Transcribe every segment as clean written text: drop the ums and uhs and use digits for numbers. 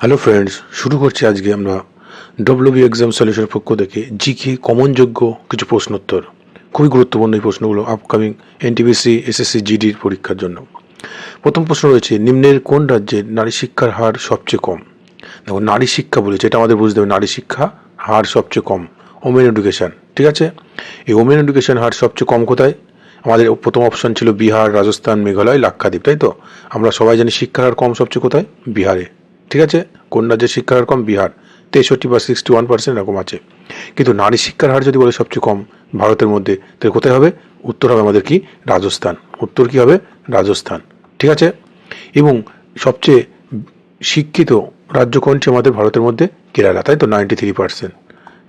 Hello friends, শুরু করছি আজকে আমরা ডব্লিউবি এক্সাম সলিউশনের পক্ষ থেকে জিকে কমনযোগ্য কিছু প্রশ্নোত্তর। খুবই গুরুত্বপূর্ণ এই প্রশ্নগুলো আপকামিং এনটিপিসি এসএসসি জিডির পরীক্ষার জন্য। প্রথম প্রশ্ন রয়েছে, নিম্নের কোন রাজ্যে নারী শিক্ষার হার সবচেয়ে কম? দেখো, নারী শিক্ষা বলেছে, এটা আমাদের বুঝতে হবে। নারী শিক্ষা হার সবচেয়ে কম, ওমেন এডুকেশন। ঠিক আছে, এই ওমেন এডুকেশন হার সবচেয়ে কম কোথায়? আমাদের প্রথম অপশন ছিল বিহার, রাজস্থান, মেঘালয়, লাক্ষাদ্বীপ, তাই তো? আমরা সবাই জানি শিক্ষার হার কম সবচেয়ে কোথায়? বিহারে। ঠিক আছে, কোন রাজ্যের শিক্ষার হার কম? বিহার, 63 বা 61% এরকম আছে। কিন্তু নারী শিক্ষার হার যদি বলে সবচেয়ে কম ভারতের মধ্যে, তাহলে কোথায় হবে? উত্তর হবে আমাদের কি? রাজস্থান। উত্তর কি হবে? রাজস্থান। ঠিক আছে, এবং সবচেয়ে শিক্ষিত রাজ্য কোনটি আমাদের ভারতের মধ্যে? কেরালা, তাই তো, 93%।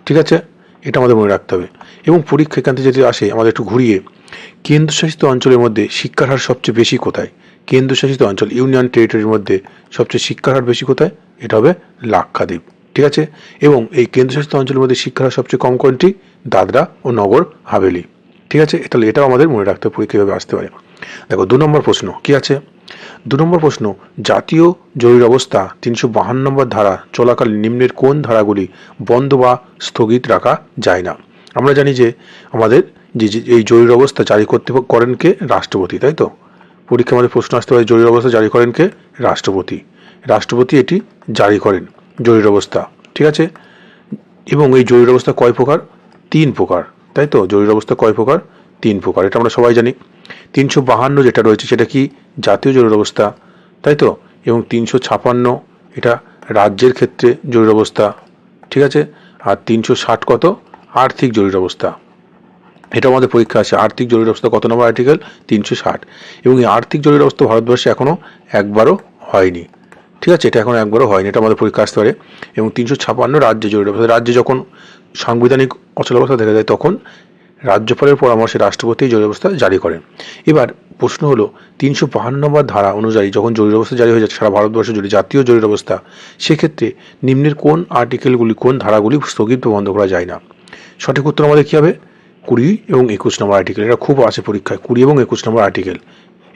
ঠিক আছে, এটা আমাদের মনে রাখতে হবে। এবং পরীক্ষা এখান থেকে যদি আসে, আমাদের একটু ঘুরিয়ে, কেন্দ্রশাসিত অঞ্চলের মধ্যে শিক্ষার হার সবচেয়ে বেশি কোথায়? কেন্দ্রশাসিত অঞ্চল, ইউনিয়ন টেরিটরির মধ্যে সবচেয়ে শিক্ষার হার বেশি কোথায়? এটা হবে লাক্ষাদ্বীপ। ঠিক আছে, এবং এই কেন্দ্রশাসিত অঞ্চলের মধ্যে শিক্ষার হার সবচেয়ে কম কোনটি? দাদরা ও নগর হাভেলি। ঠিক আছে, তাহলে এটাও আমাদের মনে রাখতে হবে, পরীক্ষা এভাবে আসতে পারে। দেখো, 2 নম্বর প্রশ্ন কি আছে? 2 নম্বর প্রশ্ন, জাতীয় জরুরি অবস্থা 352 নম্বর ধারা চলাকালীন নিম্নের কোন ধারাগুলি বন্ধ বা স্থগিত রাখা যায় না? আমরা জানি যে আমাদের এই জরুরি অবস্থা জারি করতে করেন কে? রাষ্ট্রপতি, তাই তো? পরীক্ষা আমাদের প্রশ্ন আসতে পারে, জরুরি অবস্থা জারি করেন কে? রাষ্ট্রপতি। রাষ্ট্রপতি এটি জারি করেন, জরুরি অবস্থা। ঠিক আছে, এবং এই জরুরি অবস্থা কয় প্রকার? 3 প্রকার, তাই তো? জরুরি অবস্থা কয় প্রকার? 3 প্রকার, এটা আমরা সবাই জানি। 352 যেটা রয়েছে সেটা কি? জাতীয় জরুরি অবস্থা, তাই তো? এবং 356 এটা রাজ্যের ক্ষেত্রে জরুরি অবস্থা। ঠিক আছে, আর 360 কত? আর্থিক জরুরি অবস্থা। এটা আমাদের পরীক্ষা আছে। আর্থিক জরুরি অবস্থা কত নম্বর আর্টিকেল? 360। এবং এই আর্থিক জরুরি অবস্থা ভারতবর্ষে এখনো একবারও হয়নি। ঠিক আছে, এটা এখনো একবারও হয়নি, এটা আমাদের পরীক্ষা আসতে পারে। এবং 356 রাজ্যে জরুরি অবস্থা। রাজ্যে যখন সাংবিধানিক অচলাবস্থা দেখা যায়, তখন রাজ্যপালের পরামর্শে রাষ্ট্রপতি জরুরি অবস্থা জারি করেন। এবার প্রশ্ন হলো, 352 নম্বর ধারা অনুযায়ী যখন জরুরি অবস্থা জারি হয়ে যাচ্ছে সারা ভারতবর্ষ জুড়ে, জাতীয় জরুরি অবস্থা, সেক্ষেত্রে নিম্নের কোন আর্টিকেলগুলি, কোন ধারাগুলি স্থগিত বা বন্ধ করা যায় না? সঠিক উত্তর আমাদের কী হবে? 20 এবং 21 নম্বর আর্টিকেল। এটা খুব আছে পরীক্ষায়, 20 এবং 21 নম্বর আর্টিকেল।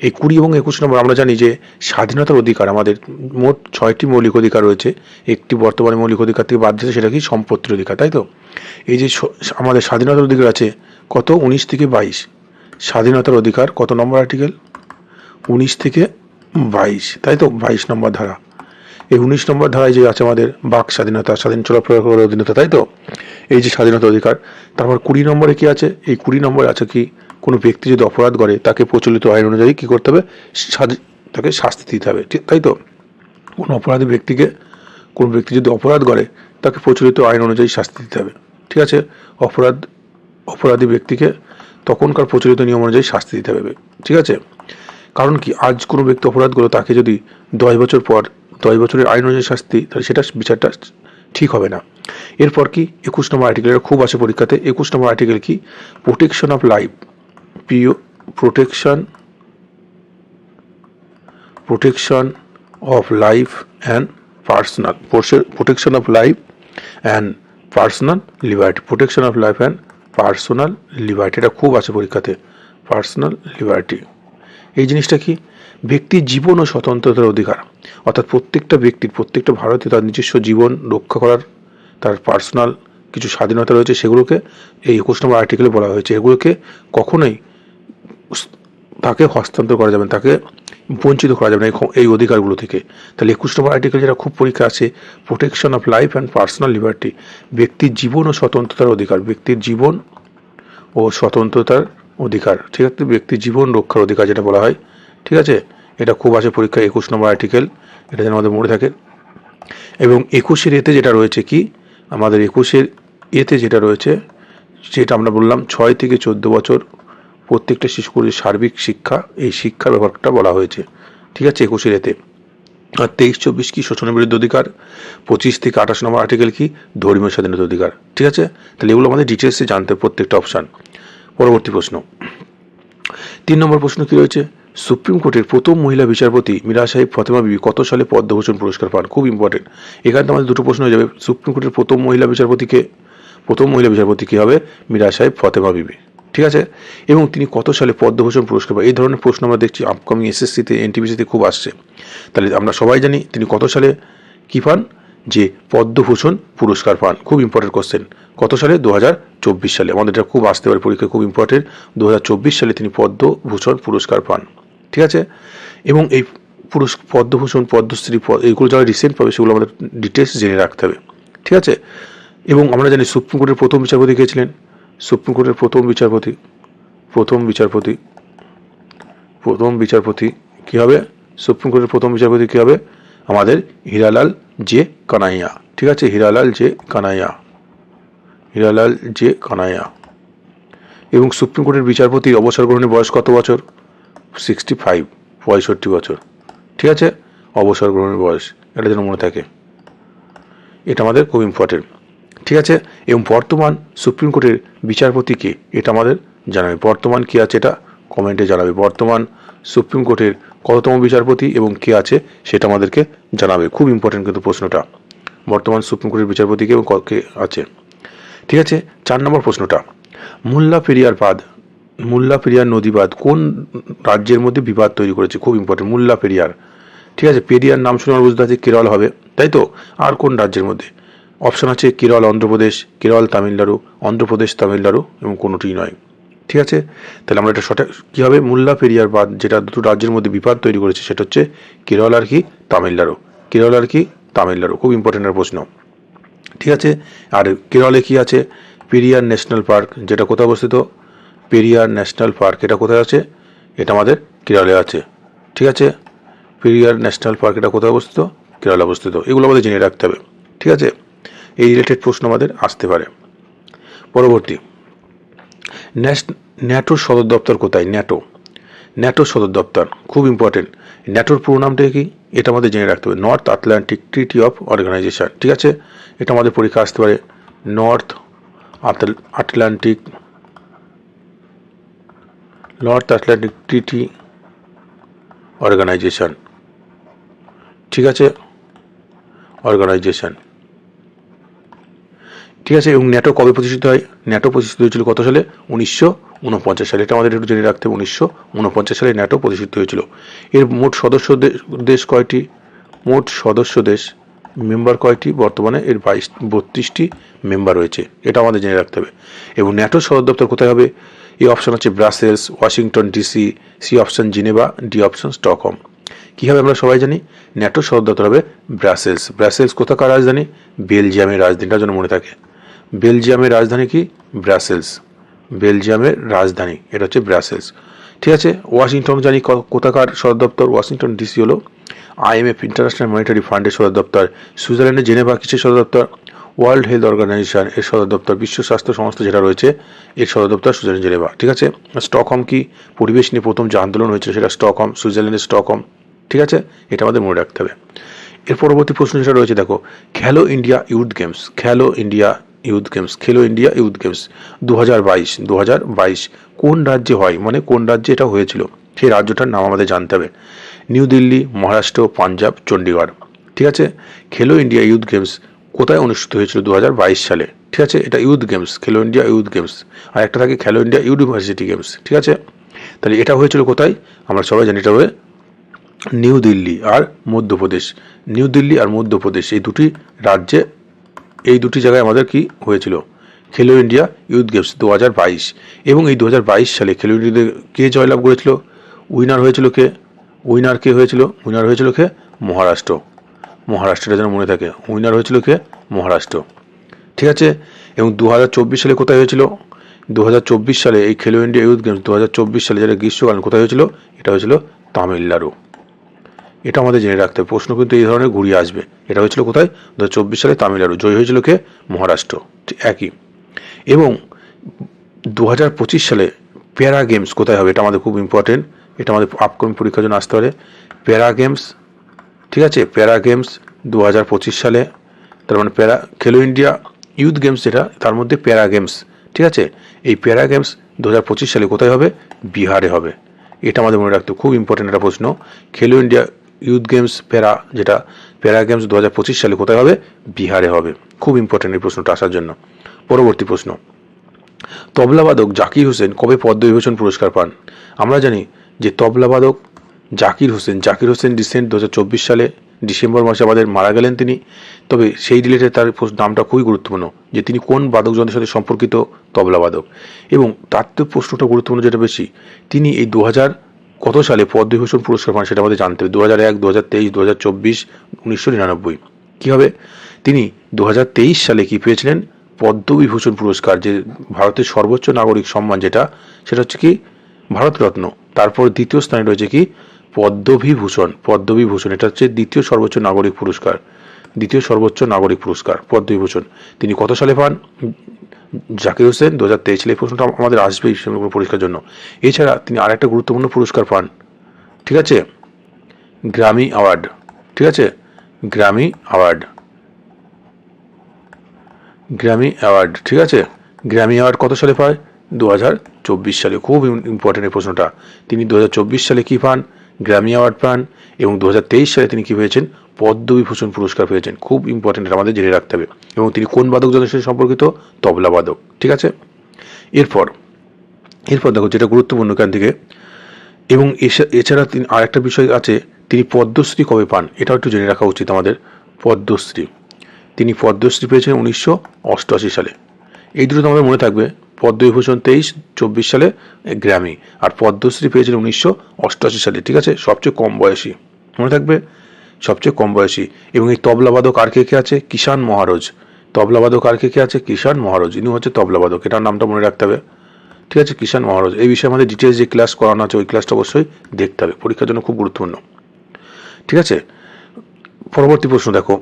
এই 20 এবং 21 নম্বর, আমরা জানি যে স্বাধীনতার অধিকার, আমাদের মোট 6টি মৌলিক অধিকার রয়েছে। একটি বর্তমানে মৌলিক অধিকার থেকে বাদ দিয়েছে, সেটা কি? সম্পত্তির অধিকার, তাই তো? এই যে আমাদের স্বাধীনতার অধিকার আছে কত? 19 থেকে 22। স্বাধীনতার অধিকার কত নম্বর আর্টিকেল? 19 থেকে 22, তাই তো? 22 নম্বর ধারা। এই 19 নম্বর ধারায় যে আছে আমাদের বাক স্বাধীনতা, স্বাধীন চলাফেরার অধীনতা, তাই তো? এই যে স্বাধীনতা অধিকার। তারপর 20 নম্বরে কি আছে? এই 20 নম্বরে আছে কি? কোনো ব্যক্তি যদি অপরাধ করে, তাকে প্রচলিত আইন অনুযায়ী কি করতে হবে? তাকে শাস্তি দিতে হবে, ঠিক তাই তো? কোনো অপরাধী ব্যক্তিকে, কোন ব্যক্তি যদি অপরাধ করে, তাকে প্রচলিত আইন অনুযায়ী শাস্তি দিতে হবে। ঠিক আছে, অপরাধী ব্যক্তিকে তখনকার প্রচলিত নিয়ম অনুযায়ী শাস্তি দিতে হবে। ঠিক আছে, কারণ কি? আজ কোনো ব্যক্তি অপরাধ করলো, তাকে যদি 10 বছর পর 10 বছরের আইন অনুযায়ী শাস্তি, তাহলে সেটা বিচারটা ঠিক হবে না। এরপর কি? 21 নম্বর আর্টিকেল, এটা খুব আছে পরীক্ষাতে। 21 নম্বর আর্টিকেল কি? Protection of life, protection of life and personal, protection of life and personal liberty, protection of life and personal liberty, এটা খুব আছে পরীক্ষাতে। পার্সোনাল লিবার্টি, এই জিনিসটা কি? ব্যক্তির জীবন ও স্বতন্ত্রতার অধিকার, অর্থাৎ প্রত্যেকটা ব্যক্তির, প্রত্যেকটা ভারতীয় তার নিজস্ব জীবন রক্ষা করার, তার পার্সোনাল কিছু স্বাধীনতা রয়েছে, সেগুলোকে এই 21 নম্বর আর্টিকেলে বলা হয়েছে। এগুলোকে কখনোই তাকে হস্তান্তর করা যাবে না, তাকে বঞ্চিত করা যাবে না এই অধিকারগুলো থেকে। তাহলে 21 নম্বর আর্টিকেল, যেটা খুব পরীক্ষা আছে, protection of life and personal liberty, ব্যক্তির জীবন ও স্বতন্ত্রতার অধিকার, ব্যক্তির জীবন ও স্বতন্ত্রতার অধিকার। ঠিক আছে, ব্যক্তির জীবন রক্ষার অধিকার যেটা বলা হয়। ঠিক আছে, এটা খুব আছে পরীক্ষায়, 21 নম্বর আর্টিকেল, এটা যেন আমাদের মনে থাকে। এবং 21-এর এতে যেটা রয়েছে কি? আমাদের 21-এর এতে যেটা রয়েছে, সেটা আমরা বললাম 6 থেকে 14 বছর প্রত্যেকটা শিশুর যে সার্বিক শিক্ষা, এই শিক্ষার ব্যাপারটা বলা হয়েছে। ঠিক আছে, 21-এর এতে। আর 23-24 কি? শোষণের বিরুদ্ধে অধিকার। 25 থেকে 28 নম্বর আর্টিকেল কি? ধর্মীয় স্বাধীনতা অধিকার। ঠিক আছে, তাহলে এগুলো আমাদের ডিটেলসে জানতে প্রত্যেকটা অপশান। পরবর্তী প্রশ্ন, 3 নম্বর প্রশ্ন কি রয়েছে? সুপ্রিম কোর্টের প্রথম মহিলা বিচারপতি মীরা সাহেব ফতেমা বিবি কত সালে পদ্মভূষণ পুরস্কার পান? খুব ইম্পর্টেন্ট, এখানে আমাদের দুটো প্রশ্ন হয়ে যাবে। সুপ্রিম কোর্টের প্রথম মহিলা বিচারপতি কি হবে? মীরা সাহেব ফতেমা বিবি। ঠিক আছে, এবং তিনি কত সালে পদ্মভূষণ পুরস্কার পান? এই ধরনের প্রশ্ন আমরা দেখছি আপকামিং এসএসসিতে, এনটিপিসিতে খুব আসছে। তাহলে আমরা সবাই জানি তিনি কত সালে কি পান, যে পদ্মভূষণ পুরস্কার পান। খুব ইম্পর্টেন্ট কোশ্চেন। কত সালে? 2024 সালে। আমাদের এটা খুব আসতে পারে পরীক্ষায়, খুব ইম্পর্টেন্ট। 2024 সালে তিনি পদ্মভূষণ পুরস্কার পান। ঠিক আছে, এবং এই পদ্মভূষণ, পদ্মশ্রী, এইগুলো যারা রিসেন্ট পাবে সেগুলো আমাদের ডিটেলস জেনে রাখতে হবে। ঠিক আছে, এবং আমরা জানি সুপ্রিম কোর্টের প্রথম বিচারপতি কে ছিলেন? সুপ্রিম কোর্টের প্রথম বিচারপতি কি হবে? সুপ্রিম কোর্টের প্রথম বিচারপতি কি হবে? আমাদের হীরালাল জে কানাইয়া। ঠিক আছে, হীরালাল জে কানাইয়া। এবং সুপ্রিম কোর্টের বিচারপতির অবসর গ্রহণের বয়স কত বছর? 65, 65 বছর। ঠিক আছে, অবসর গ্রহণের বয়স, এটা যেন মনে থাকে, এটা আমাদের খুব ইম্পর্টেন্ট। ঠিক আছে, এবং বর্তমান সুপ্রিম কোর্টের বিচারপতি কে, এটা আমাদের জানাবে। বর্তমান কি আছে এটা কমেন্টে জানাবে। বর্তমান সুপ্রিম কোর্টের কততম বিচারপতি এবং কে আছে সেটা আমাদেরকে জানাবে। খুব ইম্পর্টেন্ট কিন্তু প্রশ্নটা, বর্তমান সুপ্রিম কোর্টের বিচারপতি কে এবং কে আছে। ঠিক আছে, 4 নম্বর প্রশ্নটা, মুল্লাপেরিয়ার নদী বাঁধ কোন রাজ্যের মধ্যে বিবাদ তৈরি করেছে? খুব ইম্পর্টেন্ট, মুল্লাপেরিয়ার। ঠিক আছে, পেরিয়ার নাম শুনে আমার বুঝতে আছে কেরল হবে, তাই তো? আর কোন রাজ্যের মধ্যে? অপশন আছে কেরল অন্ধ্রপ্রদেশ, কেরল তামিলনাড়ু, অন্ধ্রপ্রদেশ তামিলনাড়ু, এবং কোনোটিই নয়। ঠিক আছে, তাহলে আমরা এটা সঠিক কী হবে? মুল্লাপেরিয়ার বাঁধ যেটা দুটো রাজ্যের মধ্যে বিবাদ তৈরি করেছে সেটা হচ্ছে কেরল আর কি তামিলনাড়ু। খুব ইম্পর্টেন্ট প্রশ্ন। ঠিক আছে, আর কেরলে কি আছে? পেরিয়ার ন্যাশনাল পার্ক, যেটা কোথায় অবস্থিত? পেরিয়ার ন্যাশনাল পার্ক, এটা কোথায় আছে? এটা আমাদের কেরলে আছে। ঠিক আছে, পেরিয়ার ন্যাশনাল পার্ক এটা কোথায় অবস্থিত? কেরলে অবস্থিত। এগুলো আমাদের জেনে রাখতে হবে। ঠিক আছে, এই রিলেটেড প্রশ্ন আমাদের আসতে পারে। পরবর্তী, ন্যাটোর সদর দপ্তর কোথায়? ন্যাটোর সদর দপ্তর খুব ইম্পর্টেন্ট। ন্যাটোর পুরো নামটা কি, এটা আমাদের জেনে রাখতে হবে। North Atlantic Treaty of Organization. ঠিক আছে, এটা আমাদের পরীক্ষা আসতে পারে। North Atlantic Treaty Organization. ঠিক আছে, অর্গানাইজেশন। ঠিক আছে, এবং ন্যাটো কবে প্রতিষ্ঠিত হয়? ন্যাটো প্রতিষ্ঠিত হয়েছিল কত সালে? 1949 সালে। এটা আমাদের একটু জেনে রাখতে হবে। 1949 সালে ন্যাটো প্রতিষ্ঠিত হয়েছিল। এর মোট সদস্য দেশ কয়টি? মোট সদস্য দেশ মেম্বার কয়টি? বর্তমানে এর 32টি মেম্বার রয়েছে, এটা আমাদের জেনে রাখতে হবে। এবং ন্যাটোর সদর দপ্তর কোথায় হবে? এই অপশন হচ্ছে Brussels, Washington DC, C option Geneva, D option Stockholm. কী হবে আমরা সবাই জানি? ন্যাটোর সদর দপ্তর হবে ব্রাসেলস কোথাকার রাজধানী? বেলজিয়ামের রাজধানীটা যেন মনে থাকে। বেলজিয়ামের রাজধানী কি? বেলজিয়ামের রাজধানী এটা হচ্ছে ব্রাসেলস। ঠিক আছে, ওয়াশিংটন জানি কোথাকার সদর দপ্তর? ওয়াশিংটন ডিসি হলো IMF ইন্টারন্যাশনাল মনিটারি ফান্ডের সদর দপ্তর। সুইজারল্যান্ডের জেনেভা কিসের সদর দপ্তর? ওয়ার্ল্ড হেলথ অর্গানাইজেশন এর সদর দপ্তর। বিশ্ব স্বাস্থ্য সংস্থা যেটা রয়েছে এর সদর দপ্তর সুইজারল্যান্ড জেনেভা। ঠিক আছে, স্টকহোম কি? পরিবেশ নিয়ে প্রথম যে আন্দোলন হয়েছিল সেটা স্টকহোম, সুইজারল্যান্ডের স্টকহোম। ঠিক আছে, এটা আমাদের মনে রাখতে হবে। এর পরবর্তী প্রশ্ন যেটা রয়েছে দেখো, খেলো ইন্ডিয়া ইউথ গেমস 2022 কোন রাজ্যে হয়, মানে কোন রাজ্যে এটা হয়েছিল সেই রাজ্যটার নাম আমাদের জানতে হবে। নিউ দিল্লি, মহারাষ্ট্র, পাঞ্জাব, চণ্ডীগড়। ঠিক আছে, খেলো ইন্ডিয়া ইউথ গেমস কোথায় অনুষ্ঠিত হয়েছিল? 2022 সালে। ঠিক আছে, এটা ইউথ গেমস, খেলো ইন্ডিয়া ইউথ গেমস। আর একটা থাকে খেলো ইন্ডিয়া ইউনিভার্সিটি গেমস। ঠিক আছে, তাহলে এটা হয়েছিল কোথায়? আমরা সবাই জানি এটা হবে নিউ দিল্লি আর মধ্যপ্রদেশ, এই দুটি রাজ্যে, এই দুটি জায়গায় আমাদের কি হয়েছিল? খেলো ইন্ডিয়া ইউথ গেমস 2022। এবং এই 2022 সালে খেলো ইন্ডিয়াতে কে জয়লাভ করেছিল? উইনার হয়েছিল কে? মহারাষ্ট্রটা যেন মনে থাকে। উইনার হয়েছিল কে? মহারাষ্ট্র। ঠিক আছে, এবং 2024 সালে কোথায় হয়েছিল? 2024 সালে এই খেলো ইন্ডিয়া ইউথ গেমস 2024 সালে যেটা গ্রীষ্মকালীন, কোথায় হয়েছিল? এটা হয়েছিল তামিলনাড়ু। এটা আমাদের জেনে রাখতে হবে, প্রশ্ন কিন্তু এই ধরনের ঘুরিয়ে আসবে। এটা হয়েছিল কোথায়? 2024 সালে তামিলনাড়ু। জয় হয়েছিল কে? মহারাষ্ট্র। একই। এবং 2025 সালে প্যারা গেমস কোথায় হবে? এটা আমাদের খুব ইম্পর্টেন্ট, এটা আমাদের আপকামিং পরীক্ষার জন্য আসতে পারে। প্যারা গেমস, ঠিক আছে, প্যারা গেমস 2025 সালে, তার মানে খেলো ইন্ডিয়া ইউথ গেমস যেটা, তার মধ্যে প্যারা গেমস। ঠিক আছে, এই প্যারা গেমস 2025 সালে কোথায় হবে? বিহারে হবে। এটা আমাদের মনে রাখতে খুব ইম্পর্টেন্ট একটা প্রশ্ন। খেলো ইন্ডিয়া ইউথ গেমস প্যারা গেমস 2025 সালে কোথায় হবে? বিহারে হবে। খুব ইম্পর্টেন্ট এই প্রশ্নটা আসার জন্য। পরবর্তী প্রশ্ন, তবলাবাদক জাকির হোসেন কবে পদ্মবিভূষণ পুরস্কার পান? আমরা জানি যে তবলাবাদক জাকির হোসেন রিসেন্ট 2024 সালে ডিসেম্বর মাসে আমাদের মারা গেলেন তিনি। তবে সেই রিলেটেড তার নামটা খুবই গুরুত্বপূর্ণ যে তিনি কোন বাদকযন্ত্রের সাথে সম্পর্কিত তবলাবাদক। এবং তার তো প্রশ্নটা গুরুত্বপূর্ণ যেটা বেশি, তিনি এই 2000 কত সালে পদ্মবিভূষণ পুরস্কার পান সেটা আমাদের জানতে হবে। 2001, 2023, 2024, 1999 কী হবে? তিনি 2023 সালে কি পেয়েছিলেন? পদ্মবিভূষণ পুরস্কার, যে ভারতের সর্বোচ্চ নাগরিক সম্মান যেটা, সেটা হচ্ছে কি ভারতরত্ন। তারপর দ্বিতীয় স্থানে রয়েছে কি পদ্মবিভূষণ। পদ্মবিভূষণ এটা হচ্ছে দ্বিতীয় সর্বোচ্চ নাগরিক পুরস্কার, দ্বিতীয় সর্বোচ্চ নাগরিক পুরস্কার পদ্মবিভূষণ। তিনি কত সালে পান? জাকির হোসেন 2023 সালে। এই প্রশ্নটা আমাদের আসবে পরীক্ষার জন্য। এছাড়া তিনি আরেকটা গুরুত্বপূর্ণ পুরস্কার পান, ঠিক আছে, গ্র্যামি অ্যাওয়ার্ড। ঠিক আছে, গ্র্যামি অ্যাওয়ার্ড, গ্র্যামি অ্যাওয়ার্ড। ঠিক আছে, গ্র্যামি অ্যাওয়ার্ড কত সালে পায়? 2024 সালে। খুব ইম্পর্টেন্ট এই প্রশ্নটা। তিনি 2024 সালে কি পান? গ্র্যামি অ্যাওয়ার্ড পান। এবং 2023 সালে তিনি কি পেয়েছেন? পদ্মবিভূষণ পুরস্কার পেয়েছেন। খুব ইম্পর্টেন্ট, আমাদের জেনে রাখতে হবে। এবং তিনি কোন বাদকযন্ত্রের সাথে সম্পর্কিত? তবলাবাদক। ঠিক আছে, এরপর দেখো যেটা গুরুত্বপূর্ণ এখান থেকে। এবং এছাড়া তিনি আরেকটা বিষয় আছে, তিনি পদ্মশ্রী কবে পান এটাও একটু জেনে রাখা উচিত আমাদের। পদ্মশ্রী, তিনি পদ্মশ্রী পেয়েছেন 1988 সালে। এই দুটো আমাদের মনে থাকবে, পদ্মবিভূষণ 23-24 সালে গ্র্যামি, আর পদ্মশ্রী পেয়েছেন 1988 সালে। ঠিক আছে, সবচেয়ে কম বয়সী, মনে থাকবে, সবচেয়ে কম বয়সী। এবং এই তবলাবাদক আর কে কে আছে? কিষাণ মহারাজ। তবলাবাদক আর কে কে আছে? কিষাণ মহারাজ, ইনি হচ্ছে তবলাবাদক, এটার নামটা মনে রাখতে হবে। ঠিক আছে, কিষাণ মহারাজ। এই বিষয়ে আমাদের ডিটেলস যে ক্লাস করানো আছে ওই ক্লাসটা অবশ্যই দেখতে হবে, পরীক্ষার জন্য খুব গুরুত্বপূর্ণ। ঠিক আছে, পরবর্তী প্রশ্ন দেখো,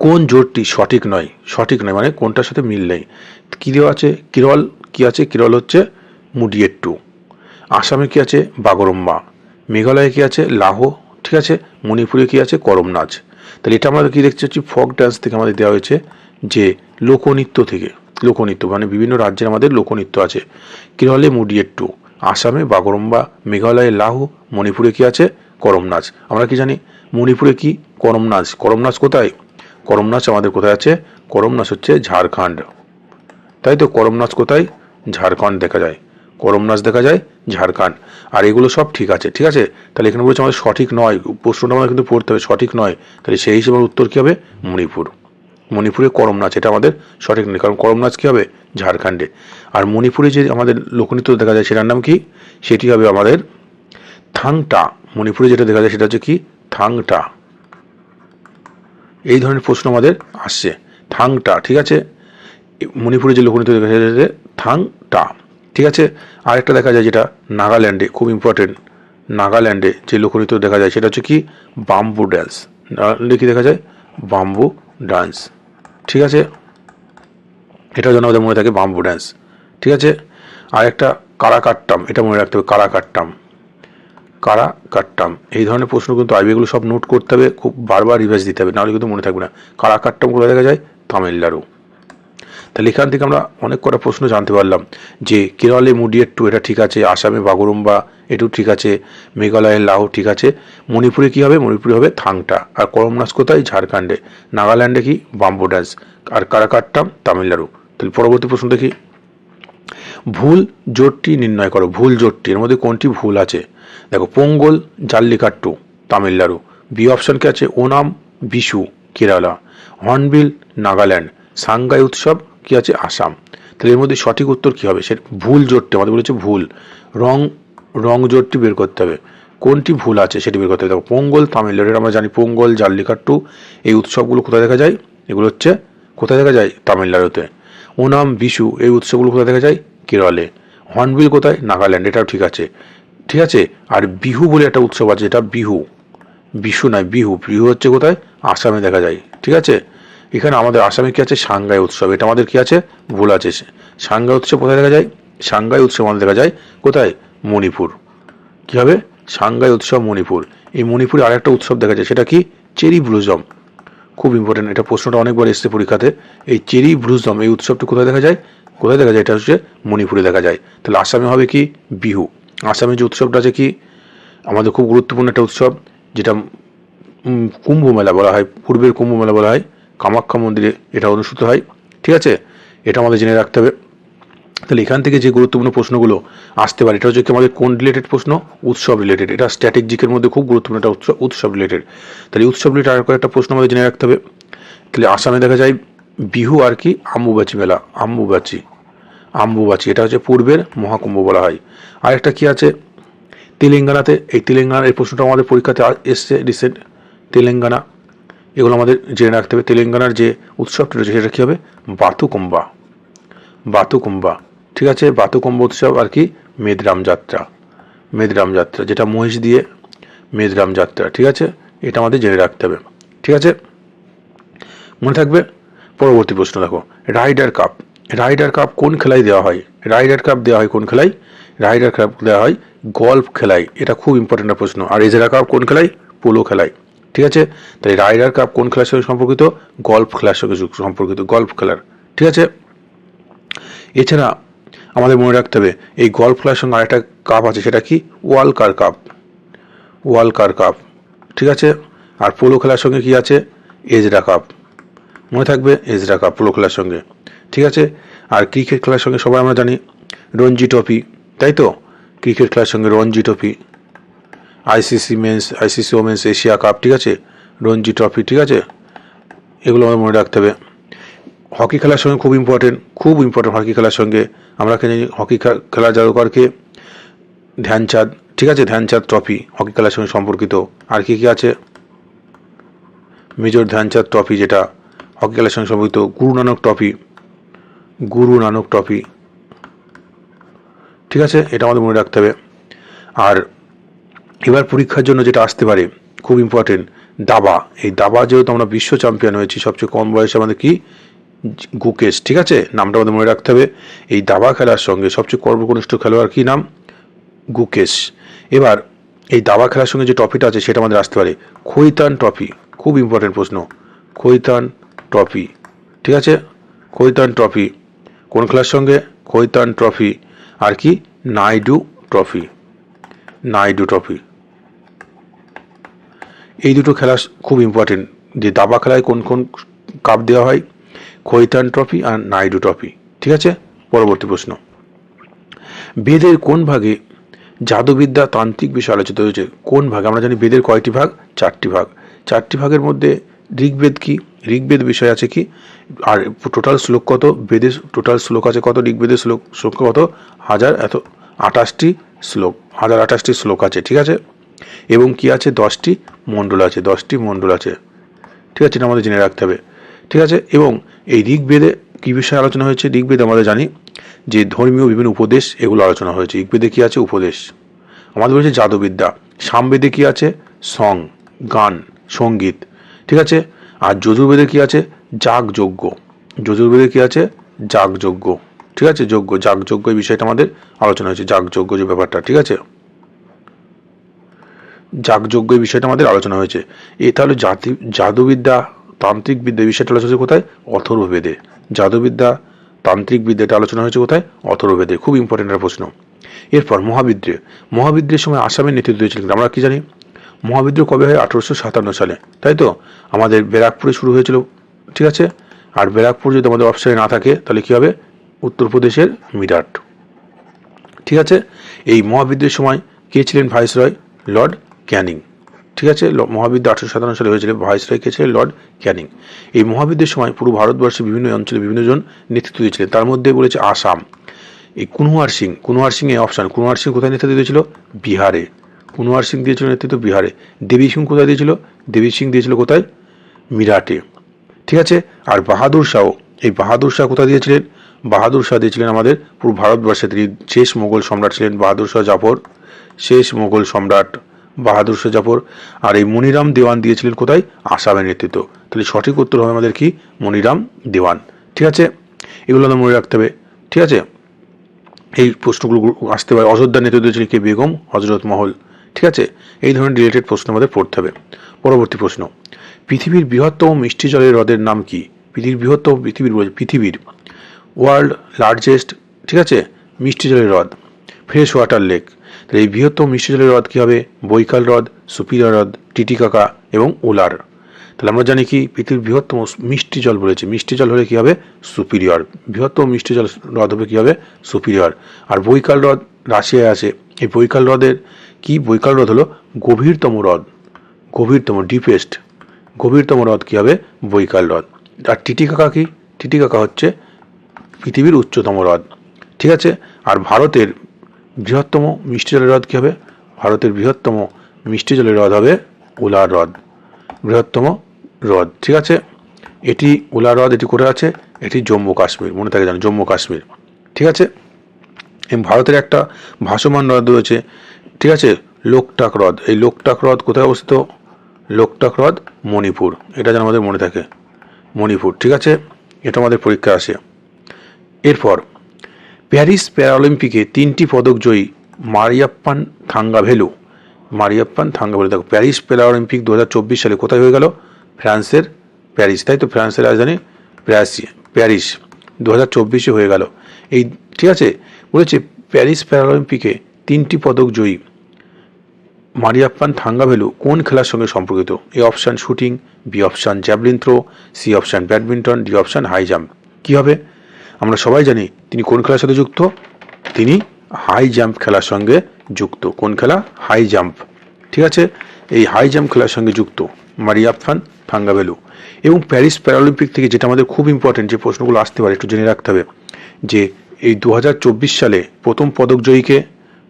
কোন জোটটি সঠিক নয়? সঠিক নয় মানে কোনটার সাথে মিল নেই? কি দেওয়া আছে? কেরল কি আছে? কেরল হচ্ছে মুডিয়েট্টু। আসামে কি আছে? বাগরম্বা। মেঘালয়ে কি আছে? লাহো। ঠিক আছে, মণিপুরে কি আছে? করম নাচ। তাহলে এটা আমরা কি দেখতে পাচ্ছি? ফক ডান্স থেকে আমাদের দেওয়া হয়েছে, যে লোকনৃত্য থেকে। লোকনৃত্য মানে বিভিন্ন রাজ্যের আমাদের লোকনৃত্য আছে। কেরলে মুডিয়েট্টু, আসামে বাগরম্বা, মেঘালয়ে লাহো, মণিপুরে কি আছে? করম নাচ। আমরা কি জানি মণিপুরে কি? করম নাচ। করম নাচ কোথায়? করম নাচ আমাদের কোথায় আছে? করম নাচ হচ্ছে ঝাড়খণ্ড। তাই তো, করম নাচ কোথায়? ঝাড়খণ্ড দেখা যায়। করম নাচ দেখা যায় ঝাড়খণ্ড। আর এগুলো সব ঠিক আছে। ঠিক আছে, তাহলে এখানে বলছে আমাদের সঠিক নয়, প্রশ্নটা আমাদের কিন্তু পড়তে হবে, সঠিক নয়। তাহলে সেই হিসেবে উত্তর কী হবে? মণিপুর। মণিপুরে করম নাচ, এটা আমাদের সঠিক নয়, কারণ করম নাচ কী হবে? ঝাড়খণ্ডে। আর মণিপুরে যে আমাদের লোকনৃত্য দেখা যায় সেটার নাম কি? সেটি হবে আমাদের থাংটা। মণিপুরে যেটা দেখা যায় সেটা হচ্ছে কি? থাংটা। এই ধরনের প্রশ্ন আমাদের আসছে, থাংটা। ঠিক আছে, মণিপুরে যে লোকনৃত্য দেখা যায় থাংটা। ঠিক আছে, আরেকটা দেখা যায় যেটা নাগাল্যান্ডে, খুব ইম্পর্টেন্ট, নাগাল্যান্ডে যে লোকনৃত্য দেখা যায় সেটা হচ্ছে কি? Bamboo dance. নাগাল্যান্ডে কি দেখা যায়? Bamboo dance. ঠিক আছে, এটার জন্য আমাদের মনে থাকে বাম্বু ড্যান্স। ঠিক আছে, আরেকটা কারাকাট্টাম, এটা মনে রাখতে হবে, কারাকাট্টাম। কারাকাট্টাম, এই ধরনের প্রশ্ন কিন্তু আইবি, এগুলো সব নোট করতে হবে, খুব বারবার রিভাইজ দিতে হবে, নাহলে কিন্তু মনে থাকবে না। কারাকাট্টাম কোথায় দেখা যায়? তামিলনাড়ু। তাহলে এখান থেকে আমরা অনেক কটা প্রশ্ন জানতে পারলাম, যে কেরলে মুডিয়েট্টু এটা ঠিক আছে, আসামে বাগরুম্বা এটাও ঠিক আছে, মেঘালয়ের লাহো ঠিক আছে, মণিপুরে কি হবে? মণিপুরে হবে থাংটা। আর করম নাচ কোথায়? ঝাড়খণ্ডে। নাগাল্যান্ডে কি? Bamboo dance. আর কারাকাট্টাম তামিলনাড়ু। তাহলে পরবর্তী প্রশ্ন দেখি, ভুল জোটটি নির্ণয় করো। ভুল জোটটি, এর মধ্যে কোনটি ভুল আছে? দেখো, পোঙ্গল জাল্লিকাট্টু তামিলনাড়ু। বি অপশন কি আছে? ওনাম বিশু কেরালা। হর্নবিল নাগাল্যান্ড। সাংগাই উৎসব কি আছে? আসাম। তাহলে এর মধ্যে সঠিক উত্তর কি হবে? সে ভুল জোটটি আমাদের বলেছে ভুল। রং জোটটি বের করতে হবে, কোনটি ভুল আছে সেটি বের করতে হবে। দেখো, পোঙ্গল তামিলনাড়ু, আমরা জানি পোঙ্গল জাল্লিকাট্টু এই উৎসবগুলো কোথায় দেখা যায়? এগুলো হচ্ছে কোথায় দেখা যায়? তামিলনাড়ুতে। ওনাম বিশু এই উৎসবগুলো কোথায় দেখা যায়? কেরলে। হর্নবিল কোথায়? নাগাল্যান্ড, এটাও ঠিক আছে। ঠিক আছে, আর বিহু বলে একটা উৎসব আছে, এটা বিহু, বিশু নয়, বিহু। বিহু হচ্ছে কোথায়? আসামে দেখা যায়। ঠিক আছে, এখানে আমাদের আসামে কি আছে? সাংগাই উৎসব, এটা আমাদের কি আছে? ভুল আছে। সাংগাই উৎসব কোথায় দেখা যায়? সাংগাই উৎসব আমাদের দেখা যায় কোথায়? মণিপুর। কি হবে? সাংগাই উৎসব মণিপুর। এই মণিপুরে আরেকটা উৎসব দেখা যায়, সেটা কি? Cherry blossom. খুব ইম্পর্টেন্ট, এটা প্রশ্নটা অনেকবার এসছে পরীক্ষাতে। এই চেরি ব্লুজম এই উৎসবটা কোথায় দেখা যায়? কোথায় দেখা যায়? এটা হচ্ছে মণিপুরে দেখা যায়। তাহলে আসামে হবে কি? বিহু। আসামে যে উৎসবটা আছে কি আমাদের খুব গুরুত্বপূর্ণ একটা উৎসব, যেটা কুম্ভ মেলা বলা হয়, পূর্বের কুম্ভ মেলা বলা হয়, কামাখ্যা মন্দিরে এটা অনুষ্ঠিত হয়। ঠিক আছে, এটা আমাদের জেনে রাখতে হবে। তাহলে এখান থেকে যে গুরুত্বপূর্ণ প্রশ্নগুলো আসতে পারে, এটা হচ্ছে কি আমাদের কোন রিলেটেড প্রশ্ন? উৎসব রিলেটেড। এটা স্ট্র্যাটেজিকের মধ্যে খুব গুরুত্বপূর্ণ, এটা উৎসব রিলেটেড। তাহলে উৎসব রিলেটেড আর কয়েকটা প্রশ্ন আমাদের জেনে রাখতে হবে। তাহলে আসামে দেখা যায় বিহু আর কি? আম্বুবাচি মেলা, আম্বুবাচি, এটা হচ্ছে পূর্বের মহাকুম্ভ বলা হয়। আর একটা কি আছে তেলেঙ্গানাতে, এই তেলেঙ্গানার এই প্রশ্নটা আমাদের পরীক্ষাতে এসছে রিসেন্ট, তেলেঙ্গানা, এগুলো আমাদের জেনে রাখতে হবে। তেলেঙ্গানার যে উৎসবটা রয়েছে সেটা কী হবে? বাতুকুম্বা, ঠিক আছে। বাতুকুম্বা উৎসব আর কি? মেদরাম যাত্রা, যেটা মহিষ দিয়ে মেদরাম যাত্রা, ঠিক আছে। এটা আমাদের জেনে রাখতে হবে, ঠিক আছে, মনে থাকবে। পরবর্তী প্রশ্ন দেখো, রাইডার কাপ কোন খেলায় দেওয়া হয়? রাইডার কাপ দেওয়া হয় কোন খেলায়? রাইডার কাপ দেওয়া হয় গল্ফ খেলায়। এটা খুব ইম্পর্টেন্ট প্রশ্ন। আর এজেরা কাপ কোন খেলায়? পোলো খেলায়, ঠিক আছে। তাই রাইডার কাপ কোন খেলার সঙ্গে সম্পর্কিত? গল্ফ খেলার সঙ্গে সম্পর্কিত, গল্ফ খেলার, ঠিক আছে। এছাড়া আমাদের মনে রাখতে হবে এই গল্ফ খেলার সঙ্গে আরেকটা কাপ আছে, সেটা কি? ওয়ালকার কাপ, ঠিক আছে। আর পোলো খেলার সঙ্গে কি আছে? এজরা কাপ, মনে থাকবে, এজরা কাপ পোলো খেলার সঙ্গে, ঠিক আছে। আর ক্রিকেট খেলার সঙ্গে সবাই আমরা জানি রঞ্জি ট্রফি, তাই তো? ক্রিকেট খেলার সঙ্গে Ranji trophy, ICC women's Asia cup, ঠিক আছে, রঞ্জি ট্রফি, ঠিক আছে, এগুলো আমাদের মনে রাখতে হবে। হকি খেলার সঙ্গে খুব ইম্পর্টেন্ট হকি খেলার সঙ্গে আমরা জানি হকি খেলার জাদুকরকে ধ্যানচাঁদ, ঠিক আছে, ধ্যানচাঁদ ট্রফি হকি খেলার সঙ্গে সম্পর্কিত। আর কি কি আছে? মেজর ধ্যানচাঁদ ট্রফি, যেটা হকি খেলার সঙ্গে সম্পর্কিত। গুরু নানক ট্রফি, ঠিক আছে, এটা আমাদের মনে রাখতে হবে। আর এবার পরীক্ষার জন্য যেটা আসতে পারে খুব ইম্পর্টেন্ট, দাবা। এই দাবা যেহেতু আমরা বিশ্ব চ্যাম্পিয়ন হয়েছি সবচেয়ে কম বয়সে, আমাদের কি? গুকেশ, ঠিক আছে, নামটা আমাদের মনে রাখতে হবে। এই দাবা খেলার সঙ্গে সবচেয়ে কর্মকনিষ্ঠ খেলোয়াড় কি নাম? গুকেশ। এবার এই দাবা খেলার সঙ্গে যে ট্রফিটা আছে সেটা আমাদের আসতে পারে খৈতান ট্রফি, খুব ইম্পর্টেন্ট প্রশ্ন, খৈতান ট্রফি, ঠিক আছে। খৈতান ট্রফি কোন খেলার সঙ্গে? খৈতান ট্রফি। আর কি? নাইডু ট্রফি, এই দুটো খেলা খুব ইম্পর্টেন্ট। যে দাবা খেলায় কোন কোন কাপ দেওয়া হয়? খৈতান ট্রফি আর নাইডু ট্রফি, ঠিক আছে। পরবর্তী প্রশ্ন, বেদের কোন ভাগে জাদুবিদ্যা তান্ত্রিক বিষয় আলোচিত হয়েছে? কোন ভাগে? আমরা জানি বেদের কয়টি ভাগ? 4টি ভাগ। 4টি ভাগের মধ্যে ঋগ্বেদ কি? ঋগ্বেদ বিষয় আছে কি? আর টোটাল শ্লোক কত? বেদের টোটাল শ্লোক আছে কত? ঋগ্বেদের শ্লোক কত? 1028টি শ্লোক আছে, ঠিক আছে। এবং কি আছে? 10টি মণ্ডল আছে, ঠিক আছে, এটা আমাদের জেনে রাখতে হবে, ঠিক আছে। এবং এই ঋগ্বেদে কি বিষয়ে আলোচনা হয়েছে? ঋগ্বেদে আমরা জানি যে ধর্মীয় বিভিন্ন উপদেশ, এগুলো আলোচনা হয়েছে। ঋগ্বেদে কি আছে? উপদেশ। আমাদের বলেছে জাদুবিদ্যা। সামবেদে কি আছে? সং, গান, সঙ্গীত, ঠিক আছে। আর যজুর্বেদে কি আছে? যাগযজ্ঞ, ঠিক আছে, যাগযজ্ঞ, এই বিষয়টা আমাদের আলোচনা হয়েছে, যাগযজ্ঞ যে ব্যাপারটা, ঠিক আছে, যাগযজ্ঞ এই বিষয়টা আমাদের আলোচনা হয়েছে। তাহলে জাদুবিদ্যা তান্ত্রিক বিদ্যা বিষয়টা আলোচনা হয়েছে কোথায়? অথর্ববেদে। জাদুবিদ্যা তান্ত্রিক বিদ্যাটা আলোচনা হয়েছে কোথায়? অথর্ববেদে। খুব ইম্পর্টেন্ট একটা প্রশ্ন। এরপর মহাবিদ্রোহের সময় আসামের নেতৃত্ব দিয়েছিলেন, আমরা কি জানি? মহাবিদ্রোহ কবে হয়? 1857 সালে, তাই তো? আমাদের ব্যারাকপুরে শুরু হয়েছিল, ঠিক আছে। আর ব্যারাকপুর যদি আমাদের অপশনে না থাকে তাহলে কি হবে? উত্তরপ্রদেশের মিরাট, ঠিক আছে। এই মহাবিদ্রোহের সময় কে ছিলেন ভাইসরয়? লর্ড ক্যানিং, ঠিক আছে। মহাবিদ্রোহ 1857 সালে হয়েছিল, ভাইসরয় কে ছিলেন? লর্ড ক্যানিং। এই মহাবিদ্রোহের সময় পুরো ভারতবর্ষে বিভিন্ন অঞ্চলে বিভিন্ন জন নেতৃত্ব দিয়েছিলেন, তার মধ্যে বলেছে আসাম। এই কুনওয়ার সিং এই অপশন, কুনওয়ার সিং কোথায় নেতৃত্ব দিয়েছিল? বিহারে। কুনওয়ার সিং দিয়েছিল নেতৃত্ব বিহারে। দেবী সিং কোথায় দিয়েছিল? দেবী সিং দিয়েছিল কোথায়? মিরাটে, ঠিক আছে। আর বাহাদুর শাহ কোথায় দিয়েছিলেন? বাহাদুর শাহ দিয়েছিলেন আমাদের পুরো ভারতবর্ষে। তিনি শেষ মোগল সম্রাট ছিলেন, বাহাদুর শাহ জাফর, শেষ মোগল সম্রাট বাহাদুর শাহ জাফর। আর এই মনিরাম দেওয়ান দিয়েছিলেন কোথায়? আসামের নেতৃত্ব। তাহলে সঠিক উত্তর হবে আমাদের কি? মনিরাম দেওয়ান, ঠিক আছে। এগুলো আমরা মনে রাখতে হবে, ঠিক আছে। এই প্রশ্নগুলো আসতে পারে। অযোধ্যার নেতৃত্ব দিয়েছিলেন কে? বেগম হজরত মহল, ঠিক আছে। এই ধরনের রিলেটেড প্রশ্ন আমাদের পড়তে হবে। পরবর্তী প্রশ্ন, পৃথিবীর বৃহত্তম মিষ্টি জলের হ্রদের নাম কি? পৃথিবীর ওয়ার্ল্ড লার্জেস্ট, ঠিক আছে, মিষ্টি জলের হ্রদ ফ্রেশ ওয়াটার লেক। তাহলে এই বৃহত্তম মিষ্টি জলের হ্রদ কী হবে? বৈকাল হ্রদ, সুপিরিয়র হ্রদ, টিটিকাকা এবং উলার। তাহলে আমরা জানি কি পৃথিবীর বৃহত্তম মিষ্টি জল বলেছে, মিষ্টি জল হলে কী হবে সুপিরিয়র, বৃহত্তম মিষ্টি জল হ্রদ হবে কী হবে সুপিরিয়র। আর বৈকাল হ্রদ রাশিয়ায় আছে, এই বৈকাল হ্রদের কি বৈকাল হ্রদ হলো গভীরতম হ্রদ, গভীরতম ডিপেস্ট গভীরতম হ্রদ কী হবে বৈকাল হ্রদ। আর টিটিকাকা কি টিটিকাকা হচ্ছে পৃথিবীর উচ্চতম হ্রদ, ঠিক আছে। আর ভারতের বৃহত্তম মিষ্টি জলের হ্রদ কী হবে, ভারতের বৃহত্তম মিষ্টি জলের হ্রদ হবে উলার হ্রদ, বৃহত্তম হ্রদ, ঠিক আছে। এটি উলার হ্রদ, এটি করে আছে, এটি জম্মু কাশ্মীর, মনে থাকে জানো জম্মু কাশ্মীর, ঠিক আছে। ভারতের একটা ভাসমান হ্রদ রয়েছে, ঠিক আছে, লোকটাক হ্রদ। এই লোকটাক হ্রদ কোথায় অবস্থিত, লোকটাক হ্রদ মণিপুর, এটা যেন আমাদের মনে থাকে মণিপুর, ঠিক আছে। এটা আমাদের পরীক্ষা আসে। এরপর প্যারিস প্যারালিম্পিকে 3টি পদক জয়ী মারিয়াপ্পান থাঙ্গাভেলু, মারিয়াপ্পান থাঙ্গাভেলু, দেখো প্যারিস প্যারালিম্পিক 2024 সালে কোথায় হয়ে গেল, ফ্রান্সের প্যারিস, তাই তো, ফ্রান্সের রাজধানী প্যারিস 2024 হয়ে গেল এই, ঠিক আছে। বলেছে প্যারিস প্যারালিম্পিকে 3টি পদক জয়ী মারিয়াপ্পান থাঙ্গাভেলু কোন খেলার সঙ্গে সম্পর্কিত? A option shooting, B option javelin throw, C option badminton, D option high jump. কী হবে? আমরা সবাই জানি তিনি কোন খেলার সাথে যুক্ত, তিনি হাই জাম্প খেলার সঙ্গে যুক্ত। কোন খেলা? হাই জাম্প, ঠিক আছে। এই হাই জাম্প খেলার সঙ্গে যুক্ত মারিয়াপ্পান থাঙ্গাভেলু। এবং প্যারিস প্যারালিম্পিক থেকে যেটা আমাদের খুব ইম্পর্টেন্ট, যে প্রশ্নগুলো আসতে পারে একটু জেনে রাখতে হবে, যে এই 2024 সালে প্রথম পদকজয়ীকে,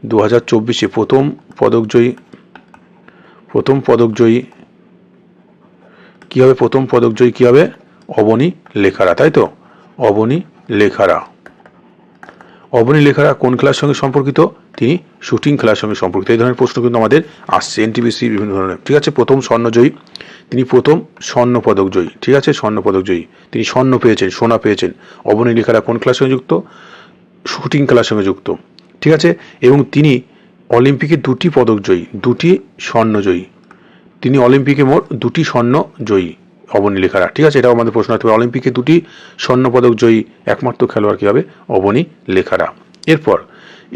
2024 প্রথম পদকজয়ী কী হবে, প্রথম পদকজয়ী কী হবে, অবনী লেখারা, তাই তো, অবনী লেখারা। অবনী লেখারা কোন খেলার সঙ্গে সম্পর্কিত? তিনি শুটিং খেলার সঙ্গে সম্পর্কিত। এই ধরনের প্রশ্ন কিন্তু আমাদের আসছে এনটিপিসি বিভিন্ন ধরনের, ঠিক আছে। প্রথম স্বর্ণজয়ী, তিনি প্রথম স্বর্ণ পদক জয়ী, ঠিক আছে, স্বর্ণ পদক জয়ী, তিনি স্বর্ণ পেয়েছেন, সোনা পেয়েছেন। অবনী লেখারা কোন খেলার সঙ্গে যুক্ত? শুটিং খেলার সঙ্গে যুক্ত, ঠিক আছে। এবং তিনি অলিম্পিকে 2টি পদক জয়ী, 2টি স্বর্ণজয়ী, তিনি অলিম্পিকে মোট 2টি স্বর্ণ জয়ী অবনী লেখারা, ঠিক আছে। এটাও আমাদের প্রশ্ন হতে পারে, অলিম্পিকে 2টি স্বর্ণপদক জয়ী একমাত্র খেলোয়াড় কী হবে, অবনী লেখারা। এরপর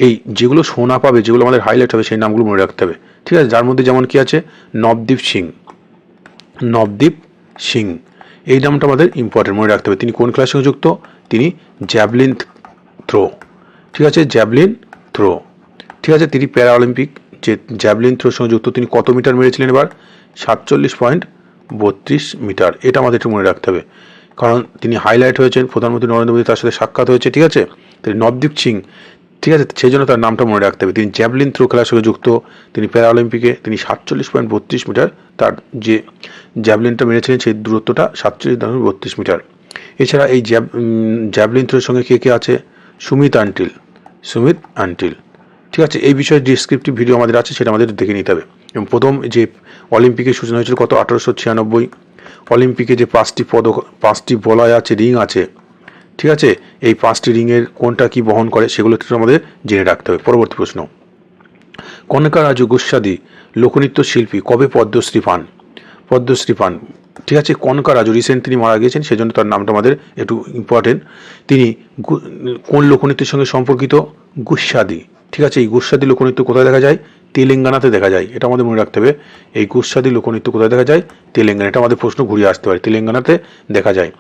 এই যেগুলো সোনা পাবে, যেগুলো আমাদের হাইলাইট হবে, সেই নামগুলো মনে রাখতে হবে, ঠিক আছে। যার মধ্যে যেমন কি আছে, নবদীপ সিং, নবদীপ সিং, এই নামটা আমাদের ইম্পর্টেন্ট, মনে রাখতে হবে। তিনি কোন খেলার সঙ্গে যুক্ত? তিনি জ্যাভলিন থ্রো, ঠিক আছে, জ্যাভলিন থ্রো, ঠিক আছে। তিনি প্যারা অলিম্পিক যে জ্যাভলিন থ্রোর সঙ্গে যুক্ত। তিনি কত মিটার মেরেছিলেন এবার? 47.32 মিটার। এটা আমাদের একটু মনে রাখতে হবে, কারণ তিনি হাইলাইট হয়েছেন, প্রধানমন্ত্রী নরেন্দ্র মোদী তার সাথে সাক্ষাৎ হয়েছে, ঠিক আছে। তিনি নবদীপ সিং, ঠিক আছে, সেই জন্য তার নামটা মনে রাখতে হবে। তিনি জ্যাভলিন থ্রো খেলার সঙ্গে যুক্ত, তিনি প্যারা অলিম্পিকে তিনি 47.32 মিটার, তার যে জ্যাভলিনটা মেরেছিলেন সেই দূরত্বটা 47.32 মিটার। এছাড়া এই জ্যাভলিন থ্রোর সঙ্গে কে কে আছে? সুমিত আন্টিল, ঠিক আছে। এই বিষয়ে ডিসক্রিপটিভ ভিডিও আমাদের আছে, সেটা আমাদের দেখে নিতে হবে। এবং প্রথম যে অলিম্পিকের সূচনা হয়েছিল কত? 1896। অলিম্পিকে যে 5টি বলয় আছে, রিং আছে, ঠিক আছে, এই 5টি রিংয়ের কোনটা কি বহন করে সেগুলো আমাদের জেনে রাখতে হবে। পরবর্তী প্রশ্ন, কনকা রাজু গোস্বাদী লোকনৃত্য শিল্পী কবে পদ্মশ্রী পান? ঠিক আছে। কনকা রাজু রিসেন্ট তিনি মারা গিয়েছেন, সেজন্য তার নামটা আমাদের একটু ইম্পর্টেন্ট। তিনি কোন লোকনৃত্যের সঙ্গে সম্পর্কিত? গোস্বাদী, ঠিক আছে। এই গোস্বাদী লোকনৃত্য কোথায় দেখা যায়? তেলেঙ্গানাতে দেখা যায়, এটা আমাদের মনে রাখতে হবে। এই গোস্বাদী লোকনৃত্য কোথায় দেখা যায়? তেলেঙ্গানা। এটা আমাদের প্রশ্ন ঘুরিয়ে আসতে পারে, তেলেঙ্গানাতে দেখা যায়।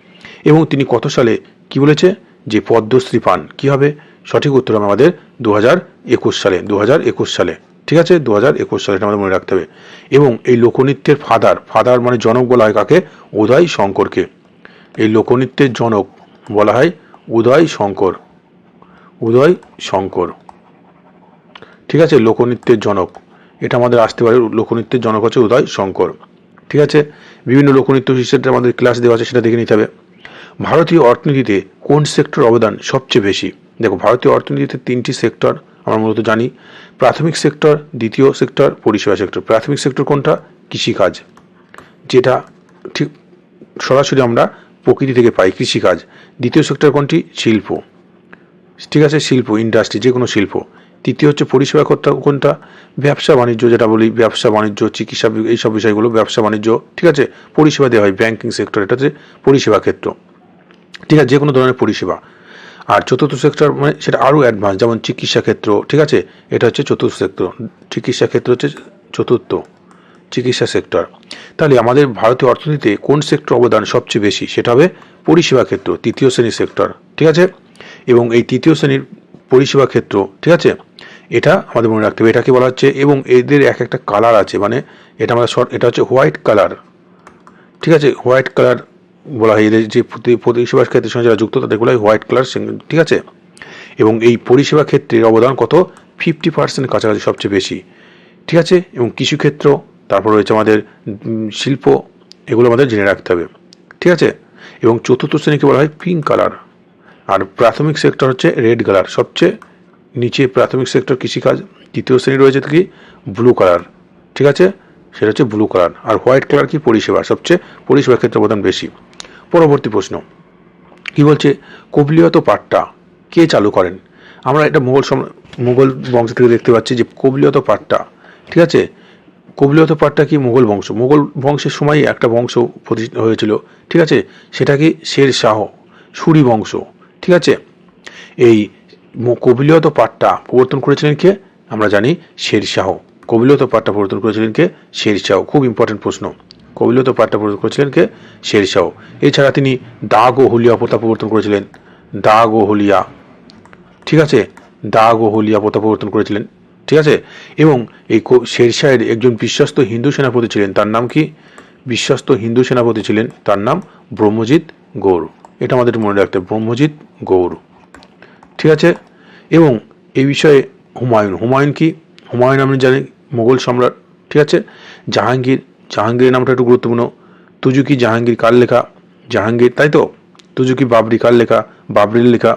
এবং তিনি কত সালে কি বলেছে যে পদ্মশ্রী পান? কি হবে সঠিক উত্তর? আমাদের 2021 সালে, 2021 সালে, ঠিক আছে, 2021 সালে, এটা আমাদের মনে রাখতে হবে। এবং এই লোকনৃত্যের ফাদার মানে জনক বলা হয় কাকে? উদয় শঙ্করকে। এই লোকনৃত্যের জনক বলা হয় উদয় শঙ্কর, ঠিক আছে। লোকনৃত্যের জনক, এটা আমাদের আসতে পারে, লোকনৃত্যের জনক হচ্ছে উদয় শঙ্কর, ঠিক আছে। বিভিন্ন লোকনৃত্য হিসেবে আমাদের ক্লাস দেওয়া আছে, সেটা দেখে নিতে হবে। ভারতীয় অর্থনীতিতে কোন সেক্টর অবদান সবচেয়ে বেশি? দেখো, ভারতীয় অর্থনীতিতে 3টি সেক্টর আমরা মূলত জানি। প্রাথমিক সেক্টর, দ্বিতীয় সেক্টর, পরিষেবা সেক্টর। প্রাথমিক সেক্টর কোনটা? কৃষিকাজ, যেটা ঠিক সরাসরি আমরা প্রকৃতি থেকে পাই, কৃষিকাজ। দ্বিতীয় সেক্টর কোনটি? শিল্প, ঠিক আছে, শিল্প, ইন্ডাস্ট্রি, যে কোনো শিল্প। তৃতীয় হচ্ছে পরিষেবা কোনটা? ব্যবসা বাণিজ্য, যেটা বলি ব্যবসা বাণিজ্য, চিকিৎসা, এইসব বিষয়গুলো ব্যবসা বাণিজ্য, ঠিক আছে। পরিষেবা দেওয়া হয়, ব্যাংকিং সেক্টর, এটা হচ্ছে পরিষেবা ক্ষেত্র, ঠিক আছে, যে কোনো ধরনের পরিষেবা। আর চতুর্থ সেক্টর মানে সেটা আরও অ্যাডভান্স, যেমন চিকিৎসা ক্ষেত্র, ঠিক আছে, এটা হচ্ছে চতুর্থ সেক্টর। চিকিৎসা ক্ষেত্র হচ্ছে চতুর্থ, চিকিৎসা সেক্টর। তাহলে আমাদের ভারতীয় অর্থনীতিতে কোন সেক্টর অবদান সবচেয়ে বেশি? সেটা হবে পরিষেবা ক্ষেত্র, তৃতীয় শ্রেণীর সেক্টর, ঠিক আছে। এবং এই তৃতীয় শ্রেণীর পরিষেবা ক্ষেত্র, ঠিক আছে, এটা আমাদের মনে রাখতে হবে। এটাকে বলা হচ্ছে, এবং এদের এক একটা কালার আছে, মানে এটা আমাদের এটা হচ্ছে হোয়াইট কালার, ঠিক আছে। হোয়াইট কালার বলা হয় এদের যে পরিষেবা ক্ষেত্রের সঙ্গে যারা যুক্ত তাদের বলা হয় হোয়াইট কালার, ঠিক আছে। এবং এই পরিষেবা ক্ষেত্রের অবদান কত? 50% কাছাকাছি, সবচেয়ে বেশি, ঠিক আছে। এবং কৃষিক্ষেত্র, তারপর রয়েছে আমাদের শিল্প, এগুলো আমাদের জেনে রাখতে হবে, ঠিক আছে। এবং চতুর্থ শ্রেণীকে বলা হয় পিঙ্ক কালার। আর প্রাথমিক সেক্টর হচ্ছে রেড কালার, সবচেয়ে নিচে প্রাথমিক সেক্টর কৃষিকাজ। তৃতীয় শ্রেণী রয়েছে কি? ব্লু কালার, ঠিক আছে, সেটা হচ্ছে ব্লু কালার। আর হোয়াইট কালার কি? পরিষেবা, সবচেয়ে পরিষেবা ক্ষেত্রে অবদান বেশি। পরবর্তী প্রশ্ন কি বলছে? কবিলিয়ত পাঠটা কে চালু করেন? আমরা এটা মুঘল বংশ থেকে দেখতে পাচ্ছি যে কবিলিয়ত পাঠটা, ঠিক আছে। কবিলিয়ত পাঠটা কি? মুঘল বংশ, মুঘল বংশের সময় একটা বংশ প্রতিষ্ঠা হয়েছিল, ঠিক আছে। সেটা কি? শের শাহ সুরি বংশ, ঠিক আছে। এই কবিলিয়ত পাঠটা প্রবর্তন করেছিলেন কে? আমরা জানি শের শাহ। কবিলিয়ত পাঠটা প্রবর্তন করেছিলেন কে? শের শাহ। খুব ইম্পর্টেন্ট প্রশ্ন। কবিলিয়ত পাঠটা প্রবর্তন করেছিলেন কে? শের শাহ। এছাড়া তিনি দাগ ও হুলিয়া প্রথা প্রবর্তন করেছিলেন। দাগ ও হুলিয়া, ঠিক আছে, দাগ ও হুলিয়া প্রথা প্রবর্তন করেছিলেন, ঠিক আছে। এবং এই শেরশাহের একজন বিশ্বস্ত হিন্দু সেনাপতি ছিলেন, তার নাম কি? বিশ্বস্ত হিন্দু সেনাপতি ছিলেন, তার নাম ব্রহ্মজিৎ গৌর। এটা আমাদের মনে রাখতে হবে, ব্রহ্মজিৎ গৌর, ঠিক আছে। এবং এই বিষয়ে হুমায়ুন কি? হুমায়ুন আমি জানি মোগল সম্রাট, ঠিক আছে। জাহাঙ্গীরের নামটা একটু গুরুত্বপূর্ণ। তুজুকি জাহাঙ্গীর কার লেখা? জাহাঙ্গীর, তাই তো। তুজুকি বাবরি কার লেখা? বাবরির লেখা।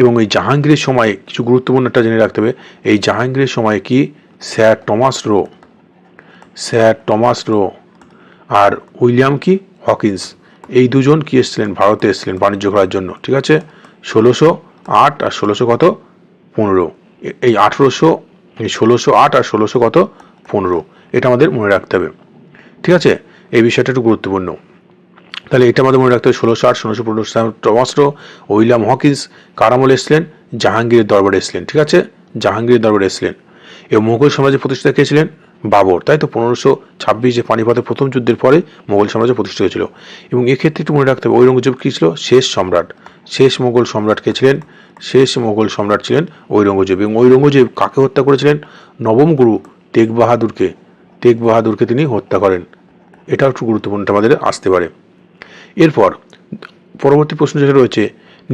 এবং এই জাহাঙ্গীরের সময় কিছু গুরুত্বপূর্ণ একটা জেনে রাখতে হবে। এই জাহাঙ্গীরের সময় কি? স্যার টমাস রো আর উইলিয়াম কি? হকিন্স, এই দুজন কি এসেছিলেন? ভারতে এসেছিলেন বাণিজ্য করার জন্য, ঠিক আছে। 1608 আর 1615, এই 1608 আর 1615, এটা আমাদের মনে রাখতে হবে, ঠিক আছে। এই বিষয়টা একটু গুরুত্বপূর্ণ। তাহলে এটা আমাদের মনে রাখতে হবে, 1608 1615 টমাস রো, উইলিয়াম হকিন্স কার আমলে এসেছিলেন? জাহাঙ্গীরের দরবারে এসেছিলেন, ঠিক আছে, জাহাঙ্গীরের দরবারে এসেছিলেন। এবং মুঘল সাম্রাজ্যের প্রতিষ্ঠাতা কে ছিলেন? বাবর, তাই তো। 1526 যে পানিপথের প্রথম যুদ্ধের পরে মুঘল সাম্রাজ্য প্রতিষ্ঠিত হয়েছিল। এবং এক্ষেত্রে একটু মনে রাখতে হবে, ঔরঙ্গজেব কি ছিল? শেষ সম্রাট। শেষ মোগল সম্রাট কে ছিলেন? শেষ মোগল সম্রাট ছিলেন ঔরঙ্গজেব। এবং ঔরঙ্গজেব কাকে হত্যা করেছিলেন? নবম গুরু তেগ বাহাদুরকে তিনি হত্যা করেন। এটাও একটু গুরুত্বপূর্ণ, আমাদের আসতে পারে। এরপর পরবর্তী প্রশ্ন যেটা রয়েছে,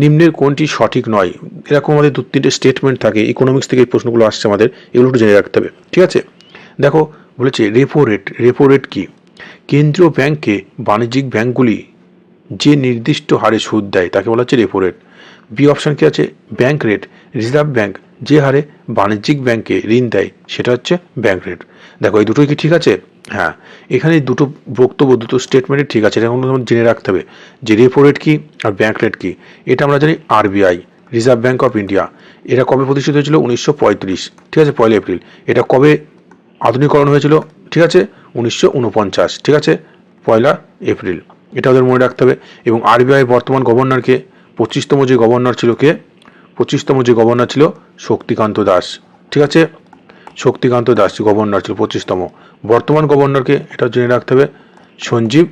নিম্নের কোনটি সঠিক নয়? এরকম আমাদের 2-3টে স্টেটমেন্ট থাকে, ইকোনমিক্স থেকে এই প্রশ্নগুলো আসছে আমাদের, এগুলো একটু জেনে রাখতে হবে, ঠিক আছে। দেখো বলেছে রেপো রেট কি? কেন্দ্রীয় ব্যাংকে বাণিজ্যিক ব্যাংকগুলি যে নির্দিষ্ট হারে সুদ দেয় তাকে বলা হচ্ছে রেপো রেট। বি অপশন কি আছে? Bank rate. রিজার্ভ ব্যাংক যে হারে বাণিজ্যিক ব্যাংকে ঋণ দেয় সেটা হচ্ছে ব্যাংক রেট। দেখো এই দুটোই কি ঠিক আছে? হ্যাঁ, এখানে দুটো বক্তব্য, দুটো স্টেটমেন্টই ঠিক আছে। এটা জেনে রাখতে হবে যে রেপো রেট কি আর ব্যাংক রেট কি। এটা আমরা জানি RBI, reserve bank of India. এটা কবে প্রতিষ্ঠিত হয়েছিল? 1935, ঠিক আছে, 1 এপ্রিল। এটা কবে আধুনিকরণ হয়েছিল? ঠিক আছে, 1949, ঠিক আছে, 1 এপ্রিল। এটা ওদের মনে রাখতে হবে। এবং আরবিআই বর্তমান গভর্নরকে 25তম যে গভর্নর ছিল কে? 25তম যে গভর্নর ছিল শক্তিকান্ত দাস, ঠিক আছে, শক্তিকান্ত দাস গভর্নর ছিল 25তম। বর্তমান গভর্নরকে এটা জেনে রাখতে হবে সঞ্জীব,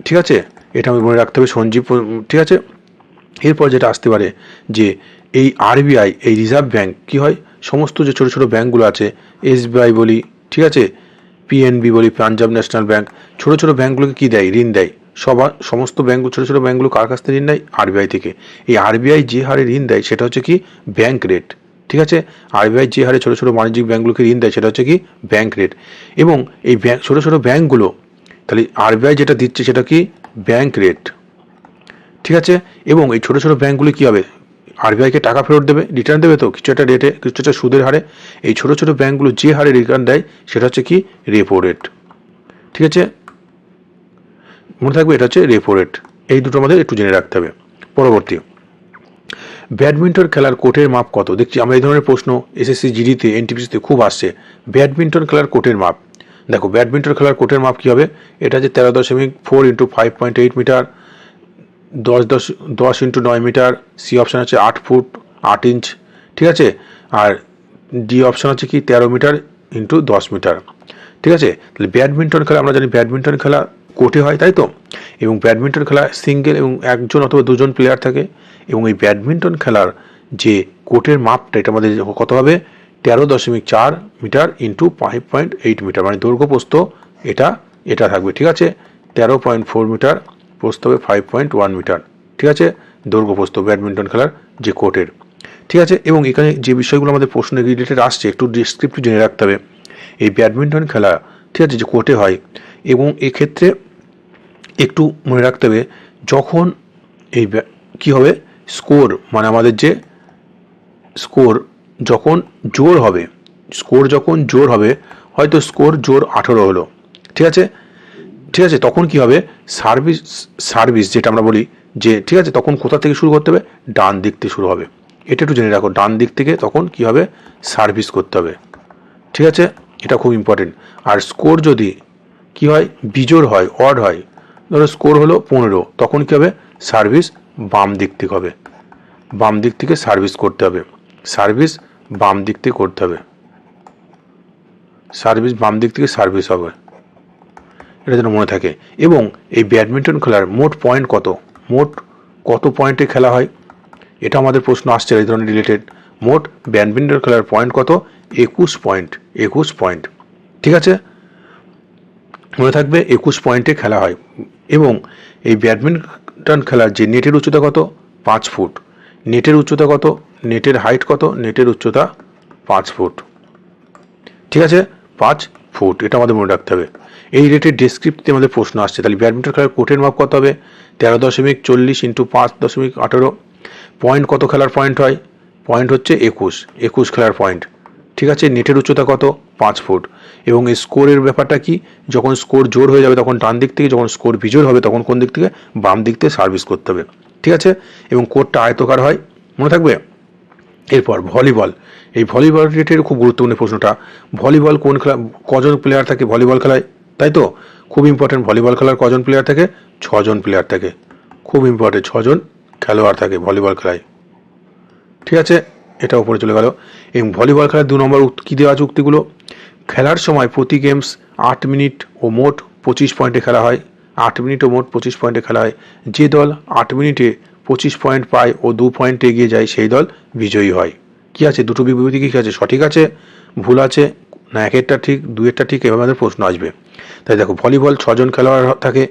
ঠিক আছে, এটা আমি মনে রাখতে হবে সঞ্জীব, ঠিক আছে। এরপর যেটা আসতে পারে যে এই আরবিআই, এই রিজার্ভ ব্যাংক কি হয়? সমস্ত যে ছোটো ছোটো ব্যাংকগুলো আছে, এসবিআই বলি, ঠিক আছে, পিএনবি বলি, পাঞ্জাব ন্যাশনাল ব্যাংক, ছোটো ছোটো ব্যাংকগুলোকে কী দেয়? ঋণ দেয়। সমস্ত ব্যাংক, ছোটো ছোটো ব্যাংকগুলো কার কাছ থেকে ঋণ দেয়? আরবিআই থেকে। এই আরবিআই যে হারে ঋণ দেয় সেটা হচ্ছে কি? ব্যাংক রেট, ঠিক আছে। আরবিআই যে হারে ছোটো ছোটো বাণিজ্যিক ব্যাংকগুলোকে ঋণ দেয় সেটা হচ্ছে কি? Bank rate. এবং এই ছোটো ছোটো ব্যাংকগুলো, তাহলে আরবিআই যেটা দিচ্ছে সেটা কি? ব্যাংক রেট, ঠিক আছে। এবং এই ছোটো ছোটো ব্যাংকগুলি কী হবে? আরবিআইকে টাকা ফেরত দেবে, রিটার্ন দেবে তো কিছু একটা রেটে, কিছু একটা সুদের হারে। এই ছোটো ছোটো ব্যাংকগুলো যে হারে রিটার্ন দেয় সেটা হচ্ছে কি? রেপো রেট, ঠিক আছে, মনে থাকবে এটা হচ্ছে রেপো রেট। এই দুটো আমাদের একটু জেনে রাখতে হবে। পরবর্তী, ব্যাডমিন্টন খেলার কোর্টের মাপ কত? দেখছি আমরা এই ধরনের প্রশ্ন এসএসসি জিডিতে, এনটিপিসিতে খুব আসছে। ব্যাডমিন্টন খেলার কোর্টের মাপ, দেখো ব্যাডমিন্টন খেলার কোর্টের মাপ কী হবে? এটা হচ্ছে 13.4 × 5.8 মিটার, 10 × 9 মিটার। সি অপশান আছে 8 ফুট 8 ইঞ্চ, ঠিক আছে। আর ডি অপশান আছে কি? 13 মিটার × 10 মিটার। ঠিক আছে। তাহলে ব্যাডমিন্টন খেলা আমরা জানি ব্যাডমিন্টন খেলা কোর্টে হয়, তাই তো, এবং ব্যাডমিন্টন খেলা সিঙ্গেল এবং একজন অথবা দুজন প্লেয়ার থাকে, এবং এই ব্যাডমিন্টন খেলার যে কোর্টের মাপটা এটা আমাদের কত হবে 13.4 মিটার ইন্টু 5.8 মিটার, মানে দৈর্ঘ্য প্রস্থ এটা থাকবে। ঠিক আছে, 13.4 মিটার, প্রস্থ হবে 5.1 মিটার। ঠিক আছে, দৈর্ঘ্য প্রস্থ ব্যাডমিন্টন খেলার যে কোর্টের। ঠিক আছে, এবং এখানে যে বিষয়গুলো আমাদের প্রশ্ন রিলেটেড আসছে একটু ডেসক্রিপটিভ জেনে রাখতে হবে। এই ব্যাডমিন্টন খেলা, ঠিক আছে, যে কোর্টে হয়, এবং এক্ষেত্রে একটু মনে রাখতে হবে যখন এই কী হবে স্কোর, মানে আমাদের যে স্কোর যখন জোর হবে, হয়তো স্কোর জোর 18 হলো, ঠিক আছে, তখন কি হবে সার্ভিস যেটা আমরা বলি যে, ঠিক আছে, তখন কোথা থেকে শুরু করতে হবে, ডান দিক থেকে শুরু হবে। এটা একটু জেনে রাখো, ডান দিক থেকে তখন কি হবে সার্ভিস করতে হবে। ঠিক আছে, এটা খুব ইম্পর্টেন্ট। আর স্কোর যদি কি হয় বিজোড় হয়, অড হয়, ধরো স্কোর হলো 15, তখন কি হবে সার্ভিস বাম দিক থেকে হবে, বাম দিক থেকে সার্ভিস করতে হবে, সার্ভিস বাম দিক থেকে করতে হবে, সার্ভিস বাম দিক থেকে সার্ভিস হবে, এটা যেন মনে থাকে। এবং এই ব্যাডমিন্টন খেলার মোট পয়েন্ট কত পয়েন্টে খেলা হয়, এটা আমাদের প্রশ্ন আসছে এই ধরনের রিলেটেড। মোট ব্যাডমিন্টন খেলার পয়েন্ট কত, 21 পয়েন্ট। ঠিক আছে, মনে থাকবে 21 পয়েন্টে খেলা হয়। এবং এই ব্যাডমিন্টন খেলার যে নেটের উচ্চতা কত, 5 ফুট। নেটের উচ্চতা কত, নেটের হাইট কত, নেটের উচ্চতা 5 ফুট। ঠিক আছে, 5 ফুট, এটা আমাদের মনে রাখতে হবে। এই রেটের ডেসক্রিপ্টে আমাদের প্রশ্ন আসছে। তাহলে ব্যাডমিন্টন খেলার কোর্টের মাপ কত হবে, 13.40 ইন্টু 5.18। পয়েন্ট কত খেলার পয়েন্ট হয়, পয়েন্ট হচ্ছে 21 খেলার পয়েন্ট। ঠিক আছে, নেটের উচ্চতা কত, 5 ফুট। এবং এই স্কোরের ব্যাপারটা কি, যখন স্কোর জোর হয়ে যাবে তখন ডান দিক থেকে, যখন স্কোর বিজোড় হবে তখন কোন দিক থেকে, বাম দিক থেকে সার্ভিস করতে হবে। ঠিক আছে, এবং কোর্টটা আয়তকার হয়, মনে থাকবে। এরপর ভলিবল, এই ভলিবল রিলেটেড খুব গুরুত্বপূর্ণ প্রশ্নটা। ভলিবল কোন খেলা, কজন প্লেয়ার থাকে ভলিবল খেলায়, তাই তো, খুব ইম্পর্টেন্ট। ভলিবল খেলার কজন প্লেয়ার থাকে, 6 জন প্লেয়ার থাকে, খুব ইম্পর্টেন্ট, 6 জন খেলোয়াড় থাকে ভলিবল খেলায়। ঠিক আছে, এটা উপরে চলে গেল। এবং ভলিবল খেলার 2 নম্বর কী দেওয়া আছে উক্তিগুলো, খেলার সময় প্রতি গেমস 8 মিনিট ও মোট 25 পয়েন্টে খেলা হয়, 8 মিনিট ও মোট 25 পয়েন্টে খেলা হয়। যে দল 8 মিনিটে 25 পয়েন্ট পায় ও 2 পয়েন্টে এগিয়ে যায় সেই দল বিজয়ী হয়। কি আছে, দুটো বিবৃতি কি আছে, সঠিক আছে, ভুল আছে, না একেরটা ঠিক দুইয়েরটা ঠিক, এভাবে আমাদের প্রশ্ন আসবে। তাই দেখো, ভলিবল 6 জন খেলোয়াড় থাকে।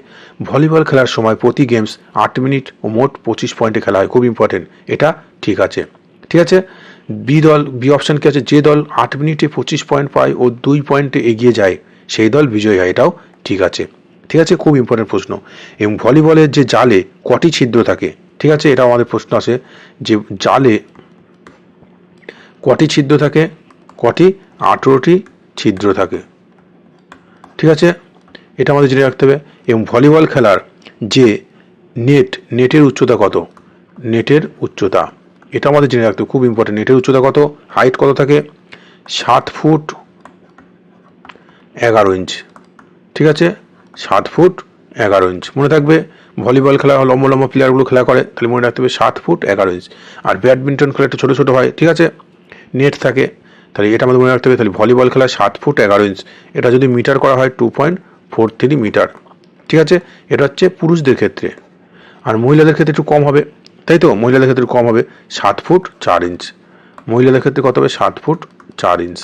ভলিবল খেলার সময় প্রতি গেমস 8 মিনিট ও মোট 25 পয়েন্টে খেলা হয়, খুব ইম্পর্টেন্ট, এটা ঠিক আছে। ঠিক আছে, বি অপশান কি আছে, যে দল 8 মিনিটে 25 পয়েন্ট পায় ও 2 পয়েন্টে এগিয়ে যায় সেই দল বিজয়ী হয়, এটাও ঠিক আছে। ঠিক আছে, খুব ইম্পর্টেন্ট প্রশ্ন। এবং ভলিবলের যে জালে কটি ছিদ্র থাকে, ঠিক আছে, এটাও আমাদের প্রশ্ন আছে যে জালে কটি ছিদ্র থাকে, 18টি ছিদ্র থাকে। ঠিক আছে, এটা আমাদের জেনে রাখতে হবে। এবং ভলিবল খেলার যে নেটের উচ্চতা কত, নেটের উচ্চতা এটা আমাদের জেনে রাখতে হবে, খুব ইম্পর্টেন্ট। নেটের উচ্চতা কত, হাইট কত থাকে, 7 ফুট 11 ইঞ্চ। ঠিক আছে, 7 ফুট 11 ইঞ্চ, মনে থাকবে। ভলিবল খেলা লম্বা প্লেয়ারগুলো খেলা করে, তাহলে মনে রাখতে হবে 7 ফুট 11 ইঞ্চ। আর ব্যাডমিন্টন খেলা একটু ছোটো হয়, ঠিক আছে, নেট থাকে, তাহলে এটা আমাদের মনে রাখতে হবে। তাহলে ভলিবল খেলা 7 ফুট 11 ইঞ্চ, এটা যদি মিটার করা হয় 2.43 মিটার। ঠিক আছে, এটা হচ্ছে পুরুষদের ক্ষেত্রে। আর মহিলাদের ক্ষেত্রে একটু কম হবে, তাই তো, মহিলাদের ক্ষেত্রে কম হবে, 7 ফুট 4 ইঞ্চ। মহিলাদের ক্ষেত্রে কত হবে, 7 ফুট 4 ইঞ্চ,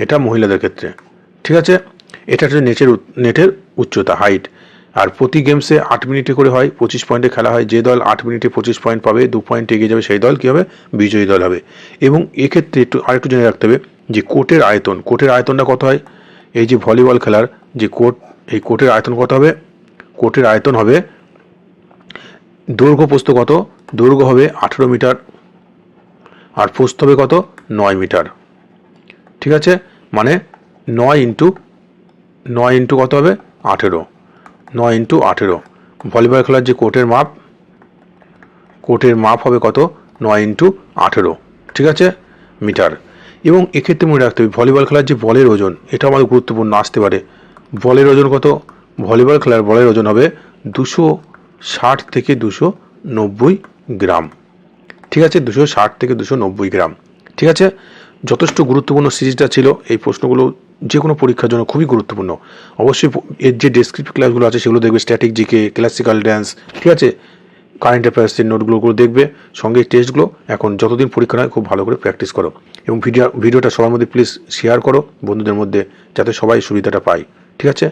এটা মহিলাদের ক্ষেত্রে। ঠিক আছে, এটা হচ্ছে নেটের উচ্চতা, হাইট। আর প্রতি গেমসে 8 মিনিটে করে হয়, 25 পয়েন্টে খেলা হয়। যে দল 8 মিনিটে 25 পয়েন্ট পাবে, 2 পয়েন্ট এগিয়ে যাবে, সেই দল কী হবে, বিজয়ী দল হবে। এবং এক্ষেত্রে আরেকটু জেনে রাখতে হবে যে কোর্টের আয়তনটা কত হয়। এই যে ভলিবল খেলার যে কোর্ট, এই কোর্টের আয়তন কত হবে, কোর্টের আয়তন হবে, দৈর্ঘ্য প্রস্থ কত, দৈর্ঘ্য হবে 18 মিটার, আর প্রস্থ হবে কত, 9 মিটার। ঠিক আছে, মানে 9 ইন্টু কত হবে, 18, 9 ইন্টু 18। ভলিবল খেলার যে কোর্টের মাপ হবে কত, 9 ইন্টু 18, ঠিক আছে, মিটার। এবং এক্ষেত্রে মনে রাখতে হবে ভলিবল খেলার যে বলের ওজন, এটা আমাদের গুরুত্বপূর্ণ আসতে পারে। বলের ওজন কত, ভলিবল খেলার বলের ওজন হবে 260 থেকে 290 গ্রাম। ঠিক আছে, 260 থেকে 290 গ্রাম। ঠিক আছে, যথেষ্ট গুরুত্বপূর্ণ সিরিজটা ছিল। এই প্রশ্নগুলো যে কোনো পরীক্ষার জন্য খুবই গুরুত্বপূর্ণ। অবশ্যই এর যে ডেসক্রিপটিভ ক্লাসগুলো আছে সেগুলো দেখবে, স্ট্যাটিক জিকে, ক্লাসিক্যাল ড্যান্স, ঠিক আছে, কারেন্ট অ্যাফেয়ার্সের নোটগুলো দেখবে, সঙ্গে টেস্টগুলো এখন যতদিন পরীক্ষা হয় খুব ভালো করে প্র্যাকটিস করো। এবং ভিডিওটা সবার মধ্যে প্লিজ শেয়ার করো বন্ধুদের মধ্যে, যাতে সবাই সুবিধাটা পায়, ঠিক আছে।